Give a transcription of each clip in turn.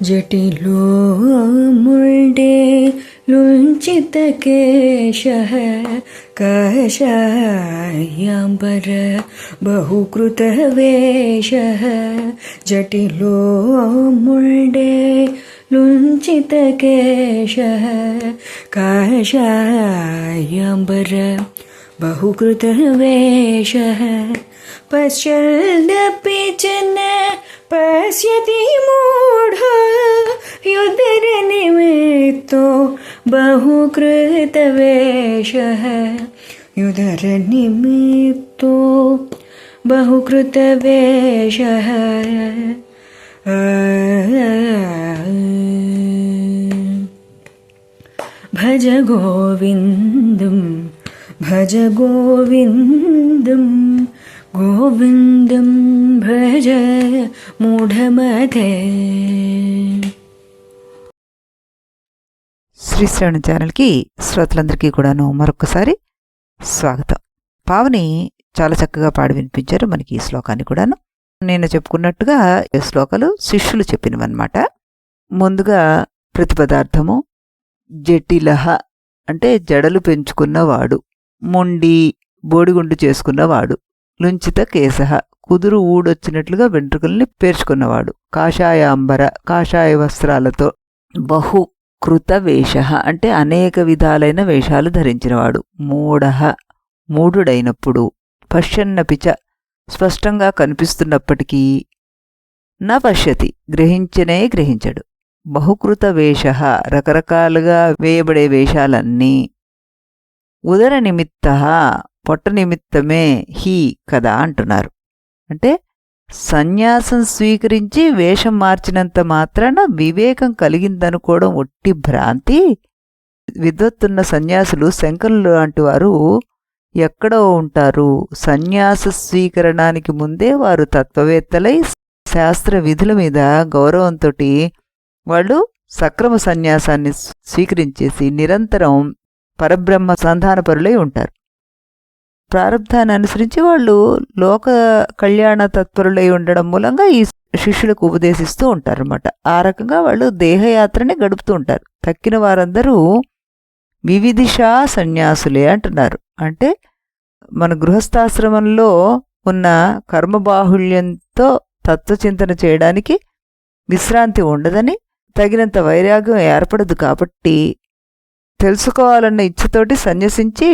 जटिलो मुण्डे लुञ्चितकेशः कषायाम्बर बहुकृतवेषः जटिलो मुण्डे लुञ्चितकेशः कषायाम्बर बहुकृतवेषः पश्यदपि च न पश्यति मूढो युधरनिमित्तो बहुकृतवेषः युधरनिमित्तो बहुकृतवेषः भज गोविन्दं भज गोविन्दं गोविन्दं भज మూఢమతే. శ్రీశ్రవణ ఛానల్కి శ్రోతలందరికీ కూడాను మరొకసారి స్వాగతం. పావని చాలా చక్కగా పాడి వినిపించారు మనకి ఈ శ్లోకాన్ని కూడాను. నేను చెప్పుకున్నట్టుగా ఈ శ్లోకాలు శిష్యులు చెప్పినవన్నమాట. ముందుగా ప్రతిపదార్థము జటిలహ అంటే జడలు పెంచుకున్నవాడు, మొండి బోడిగుండు చేసుకున్నవాడు, లుంచిత కేశః కుదురు ఊడొచ్చినట్లుగా వెంట్రుకల్ని పేర్చుకున్నవాడు, కాషాయాంబర కాషాయ వస్త్రాలతో, బహుకృత వేష అంటే అనేక విధాలైన వేషాలు ధరించినవాడు, మూఢః మూఢుడైనప్పుడు, పశ్యన్నపిచ స్పష్టంగా కనిపిస్తున్నప్పటికీ, న పశ్యతి గ్రహించనే గ్రహించడు, బహుకృత వేష రకరకాలుగా వేయబడే వేషాలన్నీ, ఉదర నిమిత్త పొట్ట నిమిత్తమే హి కదా అంటున్నారు. అంటే సన్యాసం స్వీకరించి వేషం మార్చినంత మాత్రాన వివేకం కలిగిందనుకోవడం ఒట్టి భ్రాంతి. విద్వత్తున్న సన్యాసులు శంకరులు లాంటి వారు ఎక్కడో ఉంటారు. సన్యాస స్వీకరణానికి ముందే వారు తత్వవేత్తలై శాస్త్ర విధుల మీద గౌరవంతో వాళ్ళు సక్రమ సన్యాసాన్ని స్వీకరించేసి నిరంతరం పరబ్రహ్మ సంధానపరులై ఉంటారు. ప్రారంధాన్ని అనుసరించి వాళ్ళు లోక కళ్యాణ తత్పరులై ఉండడం మూలంగా ఈ శిష్యులకు ఉపదేశిస్తూ ఉంటారన్నమాట. ఆ రకంగా వాళ్ళు దేహయాత్రని గడుపుతూ ఉంటారు. తక్కిన వారందరూ వివిధిషా సన్యాసులే అంటున్నారు. అంటే మన గృహస్థాశ్రమంలో ఉన్న కర్మబాహుళ్యంతో తత్వచింతన చేయడానికి విశ్రాంతి ఉండదని, తగినంత వైరాగ్యం ఏర్పడదు కాబట్టి తెలుసుకోవాలన్న ఇచ్ఛతోటి సన్యసించి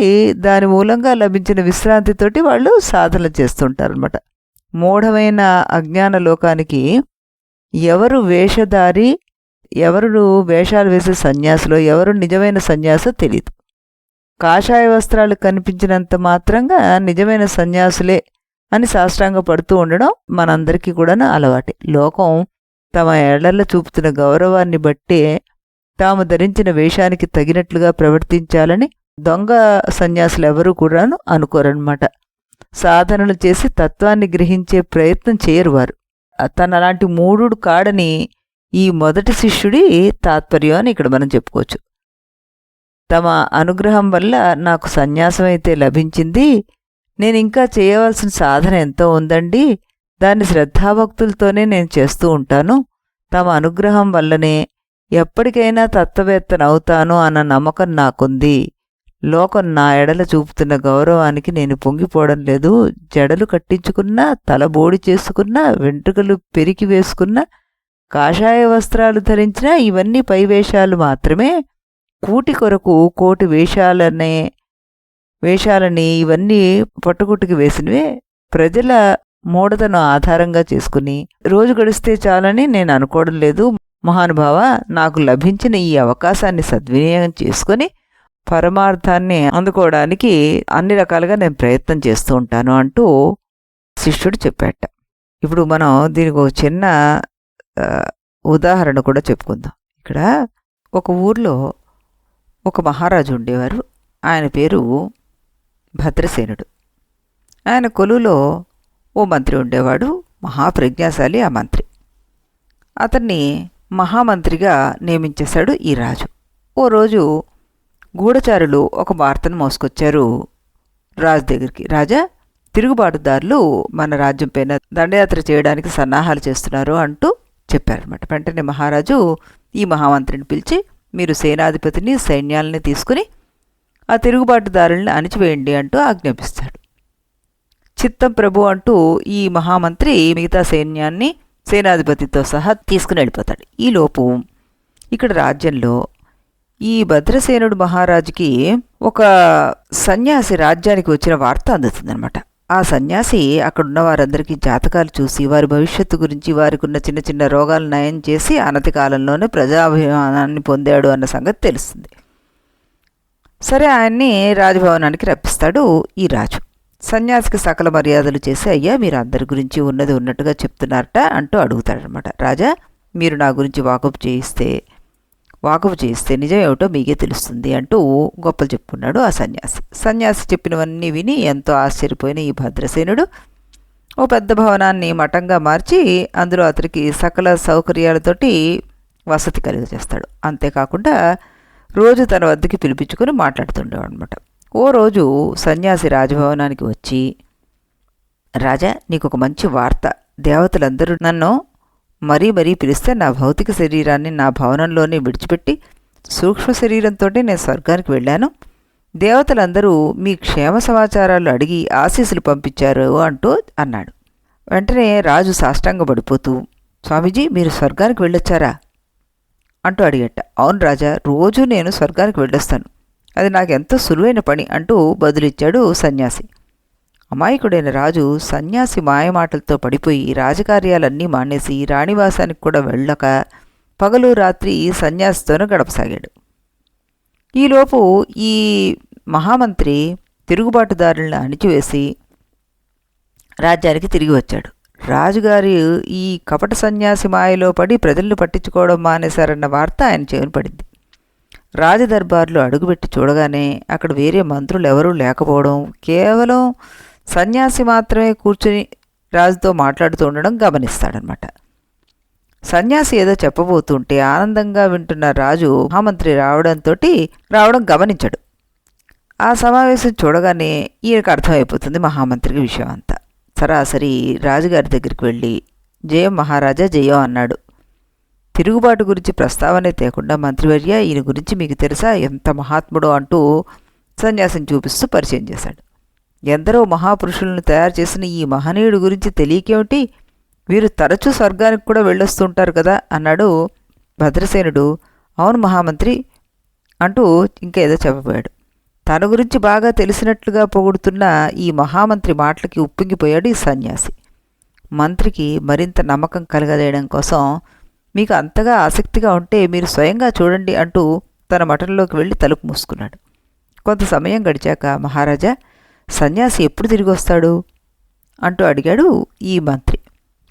దాని మూలంగా లభించిన విశ్రాంతితోటి వాళ్ళు సాధనలు చేస్తుంటారనమాట. మూఢమైన అజ్ఞాన లోకానికి ఎవరు వేషధారి, ఎవరు వేషాలు వేసే సన్యాసులో, ఎవరు నిజమైన సన్యాసో తెలియదు. కాషాయ వస్త్రాలు కనిపించినంత మాత్రంగా నిజమైన సన్యాసులే అని సాష్టాంగ పడుతూ ఉండడం మనందరికీ కూడా అలవాటే. లోకం తమ ఏళ్లలో చూపుతున్న గౌరవాన్ని బట్టే తాము ధరించిన వేషానికి తగినట్లుగా ప్రవర్తించాలని దొంగ సన్యాసులు ఎవరూ కూడాను అనుకోరన్నమాట. సాధనలు చేసి తత్వాన్ని గ్రహించే ప్రయత్నం చేయరు వారు. తనలాంటి మూఢుడు కాడని ఈ మొదటి శిష్యుడి తాత్పర్యం అని ఇక్కడ మనం చెప్పుకోవచ్చు. తమ అనుగ్రహం వల్ల నాకు సన్యాసం అయితే లభించింది, నేను ఇంకా చేయవలసిన సాధన ఎంతో ఉందండి, దాన్ని శ్రద్ధాభక్తులతోనే నేను చేస్తూ ఉంటాను, తమ అనుగ్రహం వల్లనే ఎప్పటికైనా తత్వవేత్తనవుతాను అన్న నమ్మకం నాకుంది, లోకం నా ఎడల చూపుతున్న గౌరవానికి నేను పొంగిపోవడం లేదు, జడలు కట్టించుకున్నా, తల బోడి చేసుకున్నా, వెంట్రుకలు పెరికి వేసుకున్నా, కాషాయ వస్త్రాలు ధరించినా ఇవన్నీ పైవేషాలు మాత్రమే, కూటి కొరకు కోటి వేషాలని ఇవన్నీ పట్టుకుట్టుకి వేసినవే, ప్రజల మూఢతను ఆధారంగా చేసుకుని రోజు గడిస్తే చాలని నేను అనుకోవడం లేదు, మహానుభావ నాకు లభించిన ఈ అవకాశాన్ని సద్వినియోగం చేసుకొని పరమార్థాన్ని అందుకోవడానికి అన్ని రకాలుగా నేను ప్రయత్నం చేస్తూ ఉంటాను అంటూ శిష్యుడు చెప్పాట. ఇప్పుడు మనం దీనికి ఒక చిన్న ఉదాహరణ కూడా చెప్పుకుందాం. ఇక్కడ ఒక ఊర్లో ఒక మహారాజు ఉండేవారు. ఆయన పేరు భద్రసేనుడు. ఆయన కొలువులో ఓ మంత్రి ఉండేవాడు, మహాప్రజ్ఞాశాలి ఆ మంత్రి. అతన్ని మహామంత్రిగా నియమించేశాడు ఈ రాజు. ఓ రోజు గూఢచారులు ఒక వార్తను మోసుకొచ్చారు రాజు దగ్గరికి. రాజా, తిరుగుబాటుదారులు మన రాజ్యం పైన దండయాత్ర చేయడానికి సన్నాహాలు చేస్తున్నారు అంటూ చెప్పారనమాట. వెంటనే మహారాజు ఈ మహామంత్రిని పిలిచి, మీరు సేనాధిపతిని సైన్యాలని తీసుకుని ఆ తిరుగుబాటుదారుల్ని అణిచివేయండి అంటూ ఆజ్ఞాపిస్తాడు. చిత్తం ప్రభు అంటూ ఈ మహామంత్రి మిగతా సైన్యాన్ని సేనాధిపతితో సహా తీసుకుని వెళ్ళిపోతాడు. ఈలోపు ఇక్కడ రాజ్యంలో ఈ భద్రసేనుడు మహారాజుకి ఒక సన్యాసి రాజ్యానికి వచ్చిన వార్త అందుతుందనమాట. ఆ సన్యాసి అక్కడున్న వారందరికీ జాతకాలు చూసి వారి భవిష్యత్తు గురించి, వారికి ఉన్న చిన్న చిన్న రోగాలు నయం చేసి అనతి కాలంలోనే ప్రజాభిమానాన్ని పొందాడు అన్న సంగతి తెలుస్తుంది. సరే, ఆయన్ని రాజభవనానికి రప్పిస్తాడు ఈ రాజు. సన్యాసికి సకల మర్యాదలు చేసి, అయ్యా మీరు అందరి గురించి ఉన్నది ఉన్నట్టుగా చెప్తున్నారట అంటూ అడుగుతాడనమాట. రాజా, మీరు నా గురించి వాకపు చేయిస్తే నిజం ఏమిటో మీకే తెలుస్తుంది అంటూ గొప్పలు చెప్పుకున్నాడు ఆ సన్యాసి. సన్యాసి చెప్పినవన్నీ విని ఎంతో ఆశ్చర్యపోయిన ఈ భద్రసేనుడు ఓ పెద్ద భవనాన్ని మఠంగా మార్చి అందులో అతనికి సకల సౌకర్యాలతోటి వసతి కలుగజేస్తాడు. అంతేకాకుండా రోజు తన వద్దకి పిలిపించుకొని మాట్లాడుతుండేవాడు అనమాట. ఓ రోజు సన్యాసి రాజభవనానికి వచ్చి, రాజా, నీకు ఒక మంచి వార్త. దేవతలందరూ నన్ను మరీ పిలిస్తే నా భౌతిక శరీరాన్ని నా భవనంలోనే విడిచిపెట్టి సూక్ష్మ శరీరంతోనే నేను స్వర్గానికి వెళ్ళాను. దేవతలందరూ మీ క్షేమ సమాచారాలు అడిగి ఆశీస్సులు పంపించారు అంటూ అన్నాడు. వెంటనే రాజు సాష్టాంగపడిపోతూ, స్వామీజీ మీరు స్వర్గానికి వెళ్ళొచ్చారా అంటూ అడిగట. అవును రాజా, రోజు నేను స్వర్గానికి వెళ్ళొస్తాను, అది నాకెంతో సులువైన పని అంటూ బదులిచ్చాడు సన్యాసి. అమాయకుడైన రాజు సన్యాసి మాయమాటలతో పడిపోయి రాజకార్యాలన్నీ మానేసి రాణివాసానికి కూడా వెళ్ళక పగలు రాత్రి సన్యాసితోనే గడపసాగాడు. ఈలోపు ఈ మహామంత్రి తిరుగుబాటుదారులను అణిచివేసి రాజ్యానికి తిరిగి వచ్చాడు. రాజుగారి ఈ కపట సన్యాసి మాయలో పడి ప్రజలను పట్టించుకోవడం మానేశారన్న వార్త ఆయన చెవిన పడింది. రాజదర్బార్లో అడుగుపెట్టి చూడగానే అక్కడ వేరే మంత్రులు ఎవరూ లేకపోవడం, కేవలం సన్యాసి మాత్రమే కూర్చుని రాజుతో మాట్లాడుతూ ఉండడం గమనిస్తాడనమాట. సన్యాసి ఏదో చెప్పబోతుంటే ఆనందంగా వింటున్న రాజు మహామంత్రి రావడం గమనించడు. ఆ సమావేశం చూడగానే ఈయనకు అర్థమైపోతుంది మహామంత్రికి విషయం అంతా. సరాసరి రాజుగారి దగ్గరికి వెళ్ళి, జయం మహారాజా జయం అన్నాడు. తిరుగుబాటు గురించి ప్రస్తావనే తేకుండా, మంత్రివర్య ఈయన గురించి మీకు తెలుసా, ఎంత మహాత్ముడో అంటూ సన్యాసిని చూపిస్తూ పరిచయం చేశాడు. ఎందరో మహాపురుషులను తయారు చేసిన ఈ మహనీయుడు గురించి తెలియకేమిటి, వీరు తరచూ స్వర్గానికి కూడా వెళ్ళొస్తుంటారు కదా అన్నాడు. భద్రసేనుడు అవును మహామంత్రి అంటూ ఇంకా ఏదో చెప్పబోయాడు. తన గురించి బాగా తెలిసినట్లుగా పొగుడుతున్న ఈ మహామంత్రి మాటలకి ఉప్పొంగిపోయాడు ఈ సన్యాసి. మంత్రికి మరింత నమ్మకం కలగజేయడం కోసం, మీకు అంతగా ఆసక్తిగా ఉంటే మీరు స్వయంగా చూడండి అంటూ తన మఠంలోకి వెళ్ళి తలుపు మూసుకున్నాడు. కొంత సమయం గడిచాక, మహారాజా సన్యాసి ఎప్పుడు తిరిగి వస్తాడు అంటూ అడిగాడు ఈ మంత్రి.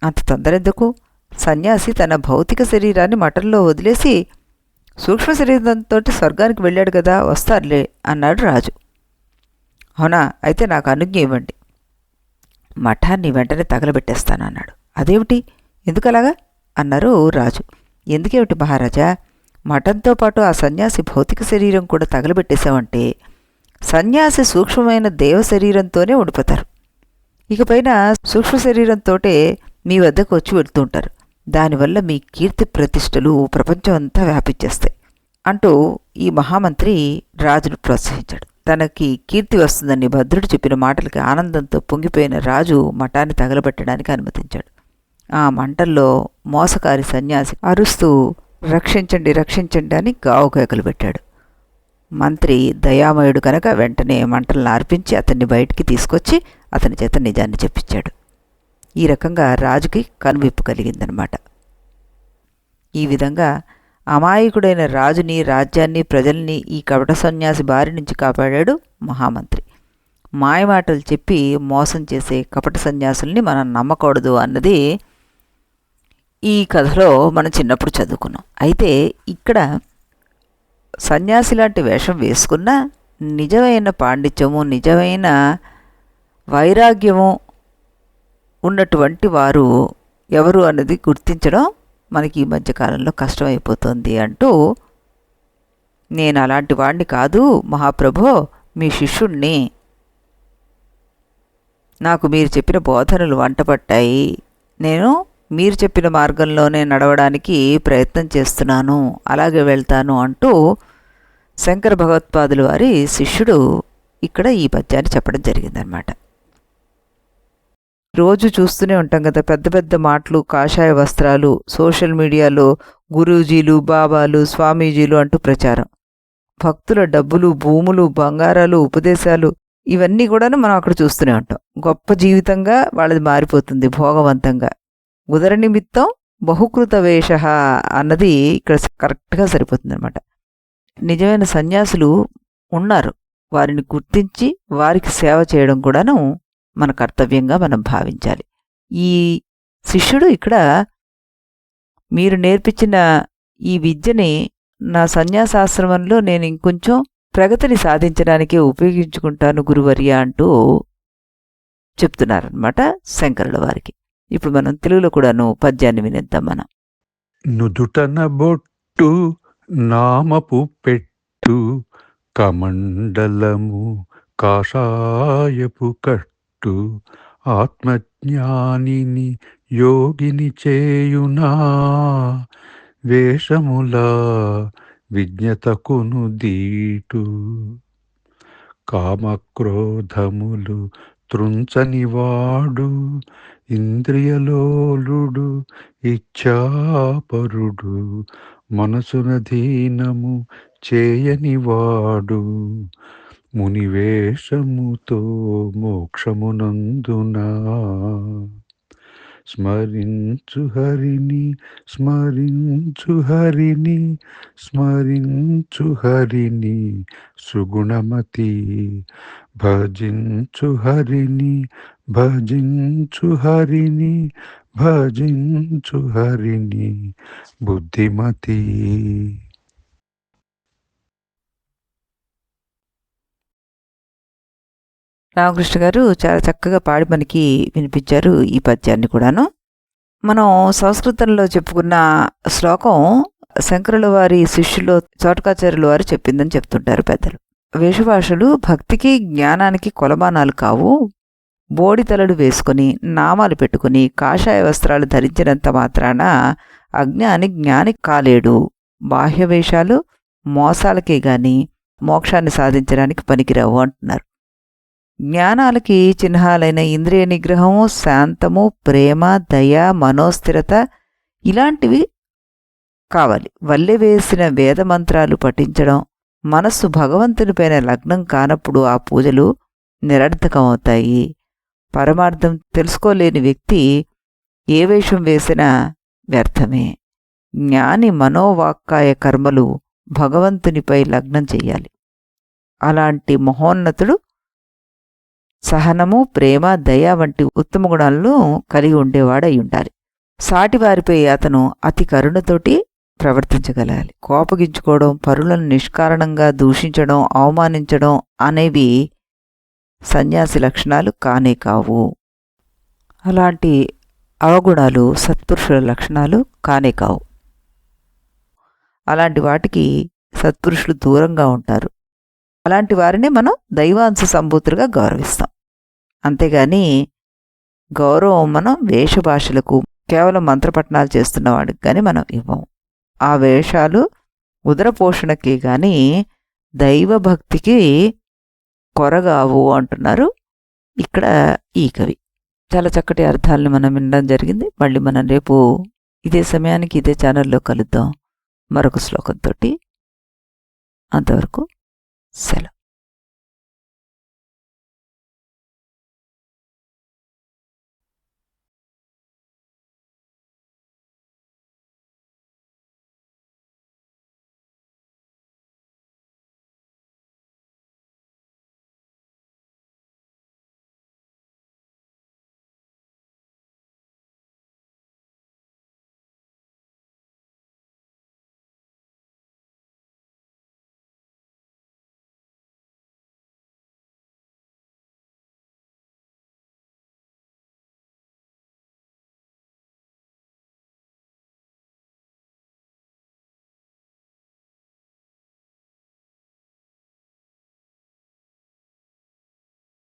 అంత తొందర ఎందుకు, సన్యాసి తన భౌతిక శరీరాన్ని మఠంలో వదిలేసి సూక్ష్మ శరీరంతో స్వర్గానికి వెళ్ళాడు కదా, వస్తారులే అన్నాడు రాజు. అవునా, అయితే నాకు అనుజ్ఞ ఇవ్వండి, మఠాన్ని వెంటనే తగలబెట్టేస్తానన్నాడు. అదేమిటి, ఎందుకలాగా అన్నారు రాజు. ఎందుకేమిటి మహారాజా, మఠంతో పాటు ఆ సన్యాసి భౌతిక శరీరం కూడా తగలబెట్టేశామంటే సన్యాసి సూక్ష్మమైన దేవ శరీరంతోనే ఉండిపోతారు. ఇకపైన సూక్ష్మ శరీరంతోటే మీ వద్దకు వచ్చి వెళ్తుంటారు. దానివల్ల మీ కీర్తి ప్రతిష్టలు ప్రపంచం అంతా వ్యాపించేస్తాయి అంటూ ఈ మహామంత్రి రాజును ప్రోత్సహించాడు. తనకి కీర్తి వస్తుందని భద్రుడు చెప్పిన మాటలకి ఆనందంతో పొంగిపోయిన రాజు మఠాన్ని తగలబెట్టడానికి అనుమతించాడు. ఆ మంటల్లో మోసకారి సన్యాసి అరుస్తూ రక్షించండి రక్షించండి అని గావు కేకలు పెట్టాడు. మంత్రి దయామయుడు కనుక వెంటనే మంటలను ఆర్పించి అతన్ని బయటికి తీసుకొచ్చి అతని చేత నిజాన్ని చెప్పించాడు. ఈ రకంగా రాజుకి కనువిప్పు కలిగిందనమాట. ఈ విధంగా అమాయకుడైన రాజుని, రాజ్యాన్ని, ప్రజల్ని ఈ కపట సన్యాసి బారి నుంచి కాపాడాడు మహామంత్రి. మాయమాటలు చెప్పి మోసం చేసే కపట సన్యాసుల్ని మనం నమ్మకూడదు అన్నది ఈ కథలో మనం చిన్నప్పుడు చదువుకున్నాం. అయితే ఇక్కడ సన్యాసి లాంటి వేషం వేసుకున్న నిజమైన పాండిత్యము, నిజమైన వైరాగ్యము ఉన్నటువంటి వారు ఎవరు అన్నది గుర్తించడం మనకి ఈ మధ్యకాలంలో కష్టమైపోతుంది అంటూ, నేను అలాంటి వాడిని కాదు మహాప్రభో, మీ శిష్యుణ్ణి, నాకు మీరు చెప్పిన బోధనలు వంటపట్టాయి, నేను మీరు చెప్పిన మార్గంలోనే నడవడానికి ప్రయత్నం చేస్తున్నాను, అలాగే వెళ్తాను అంటూ శంకర భగవత్పాదుల వారి శిష్యుడు ఇక్కడ ఈ పద్యాన్ని చెప్పడం జరిగిందనమాట. రోజు చూస్తూనే ఉంటాం కదా, పెద్ద పెద్ద మాటలు, కాషాయ వస్త్రాలు, సోషల్ మీడియాలో గురూజీలు, బాబాలు, స్వామీజీలు అంటూ ప్రచారం, భక్తుల డబ్బులు, భూములు, బంగారాలు, ఉపదేశాలు, ఇవన్నీ కూడా మనం అక్కడ చూస్తూనే ఉంటాం. గొప్ప జీవితంగా వాళ్ళది మారిపోతుంది, భోగవంతంగా. ఉదర నిమిత్తం బహుకృత వేష అన్నది ఇక్కడ కరెక్ట్గా సరిపోతుంది అనమాట. నిజమైన సన్యాసులు ఉన్నారు, వారిని గుర్తించి వారికి సేవ చేయడం కూడాను మన కర్తవ్యంగా మనం భావించాలి. ఈ శిష్యుడు ఇక్కడ మీరు నేర్పించిన ఈ విద్యని నా సన్యాసాశ్రమంలో నేను ఇంకొంచెం ప్రగతిని సాధించడానికే ఉపయోగించుకుంటాను గురువర్య అంటూ చెప్తున్నారనమాట శంకరుల వారికి. ఇప్పుడు మనం తెలుగులో కూడాను పద్యాన్ని వినేద్దాం. మనం నుదుటన బొట్టు నామపు పెట్టు కమండలము కాషాయపు కట్టు ఆత్మజ్ఞానిని యోగిని చేయునా వేషముల విజ్ఞతకును దీటు కామక్రోధములు త్రుంచనివాడు ఇంద్రియలోలుడు ఇచ్ఛాపరుడు మనసున ధీనము చేయనివాడు మునివేషముతో మోక్షమునందునా స్మరించు హరిని స్మరించు హరిని స్మరించు హరిని సుగుణమతి భజించు హరిని భజించు హరిని భజించు హరిని బుద్ధిమతి. రామకృష్ణ గారు చాలా చక్కగా పాడి మనకి వినిపించారు ఈ పద్యాన్ని కూడాను. మనం సంస్కృతంలో చెప్పుకున్న శ్లోకం శంకరుల వారి శిష్యులు చోటకాచార్యుల వారు చెప్పిందని చెప్తుంటారు పెద్దలు. వేషభాషలు భక్తికి జ్ఞానానికి కొలమానాలు కావు. బోడితలలు వేసుకుని నామాలు పెట్టుకుని కాషాయ వస్త్రాలు ధరించినంత మాత్రాన అజ్ఞాని జ్ఞాని కాలేడు. బాహ్యవేషాలు మోసాలకే గాని మోక్షాన్ని సాధించడానికి పనికిరావు అంటున్నారు. జ్ఞానాలకి చిహ్నాలైన ఇంద్రియ నిగ్రహము, శాంతము, ప్రేమ, దయ, మనోస్థిరత ఇలాంటివి కావాలి. వల్లె వేసిన వేదమంత్రాలు పఠించడం, మనస్సు భగవంతునిపైన లగ్నం కానప్పుడు ఆ పూజలు నిరర్థకమవుతాయి. పరమార్థం తెలుసుకోలేని వ్యక్తి ఏ వేషం వేసినా వ్యర్థమే. జ్ఞాని మనోవాక్కాయ కర్మలు భగవంతునిపై లగ్నం చెయ్యాలి. అలాంటి మహోన్నతుడు సహనము, ప్రేమ, దయ వంటి ఉత్తమ గుణాలను కలిగి ఉండేవాడై ఉండాలి. సాటివారిపై అతను అతి కరుణతోటి ప్రవర్తించగలగాలి. కోపగించుకోవడం, పరులను నిష్కారణంగా దూషించడం, అవమానించడం అనేవి సన్యాసి లక్షణాలు కానే కావు. అలాంటి అవగుణాలు సత్పురుషుల లక్షణాలు కానే కావు. అలాంటి వాటికి సత్పురుషులు దూరంగా ఉంటారు. అలాంటి వారిని మనం దైవాంశ సంభూతులుగా గౌరవిస్తాం. అంతేగాని గౌరవం మనం వేషభాషలకు, కేవలం మంత్రపఠనాలు చేస్తున్న వాడికి కానీ మనం ఇవ్వము. ఆ వేషాలు ఉదరపోషణకి కానీ దైవభక్తికి కొరగావు అంటున్నారు ఇక్కడ ఈ కవి. చాలా చక్కటి అర్థాలను మనం వినడం జరిగింది. మళ్ళీ మనం రేపు ఇదే సమయానికి ఇదే ఛానల్లో కలుద్దాం మరొక శ్లోకంతో. అంతవరకు సెలవు.